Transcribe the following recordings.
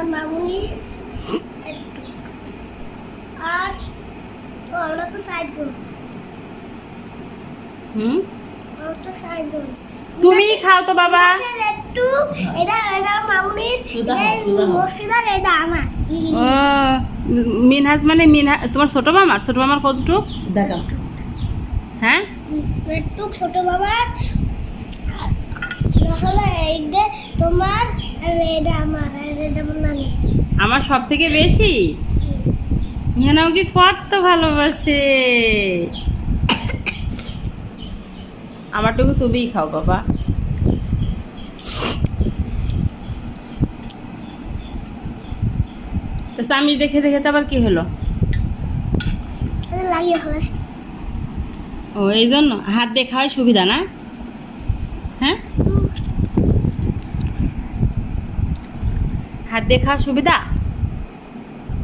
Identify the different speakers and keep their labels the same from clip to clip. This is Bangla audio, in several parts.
Speaker 1: আমার মামুনি একটু আর তো আমরা তো সাইড করব
Speaker 2: হুম
Speaker 1: আমরা তো সাইড করব
Speaker 2: তুমিই খাও তো বাবা।
Speaker 1: একটু এটা এটা মামুনির মসজিদার এটা আমার
Speaker 2: ও মিনহাজ মানে মিনহাজ তোমার ছোট মামার কতটুক
Speaker 3: দেখাও
Speaker 2: হ্যাঁ
Speaker 1: একটু ছোট বাবার হলো এইটা তোমার আর এটা আমার আর এটা আমার নানি
Speaker 2: আমার সব থেকে বেশি মিহান আমাকে কত ভালোবাসে। আমারটুকু তুমিই খাও বাবা। তো স্বামী দেখে দেখে তো আবার কি হলো?
Speaker 1: এটা লাগিয়ে ফেলাস
Speaker 2: ও এই জন্য হাত দেখা হয় সুবিধা না? হ্যাঁ হাত দেখা সুবিধা।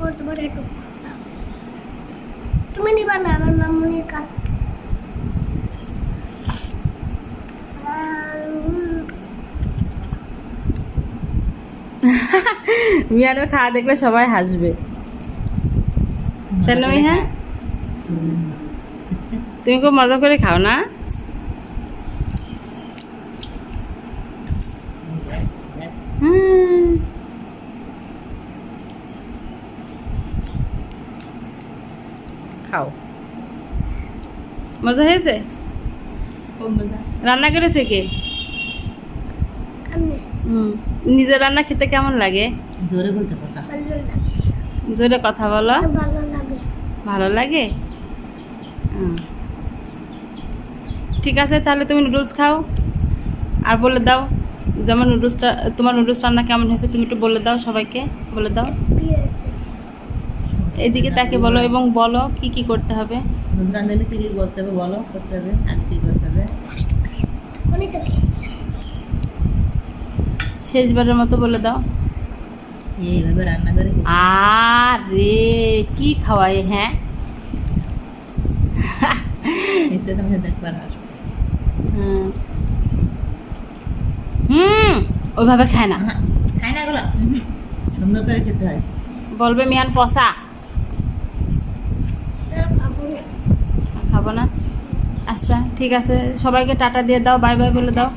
Speaker 1: ওর তোমার একটু তুমি নিবা না আমার মামুনির কাছ
Speaker 2: মিয়ানের খাওয়া দেখলে সবাই হাসবে তাই না মিহান? তুমি খুব মজা করে খাও না? হুম। খাও মজা হয়েছে?
Speaker 3: খুব মজা
Speaker 2: রান্না করেছে কে?
Speaker 1: আমি
Speaker 2: নিজের রান্না খেতে কেমন লাগে?
Speaker 3: জোরে বলতে কথা
Speaker 1: ভালো লাগে
Speaker 2: জোরে কথা বলো।
Speaker 1: ভালো লাগে
Speaker 2: ভালো লাগে? ঠিক আছে তাহলে তুমি নুডলস খাও আর বলে দাও যেমন নুডলসটা তোমার নুডলস রান্না কেমন হয়েছে তুমি একটু বলে দাও, সবাইকে বলে দাও।
Speaker 1: বিয়েতে
Speaker 2: এদিকে তাকে বলো এবং বলো কি কি করতে হবে।
Speaker 3: রাঁধুনি থেকে বলতে হবে, বলো করতে হবে, আগে কি করতে হবে।
Speaker 1: কোনি তো
Speaker 2: শেষবারের মতো বলে দাও।
Speaker 3: এইভাবে রান্না করে খেতে হবে।
Speaker 2: আরে কি খাওয়াই হ্যাঁ?
Speaker 3: এতে তোমাকে দেখবার আর
Speaker 2: হুম হুম ওইভাবে খায় না,
Speaker 3: খাই না গুলো সুন্দর করে খেতে হয়।
Speaker 2: বলবে মিয়ান পসা খাবো না। আচ্ছা ঠিক আছে সবাইকে টাটা দিয়ে দাও, বাই বাই বলে দাও।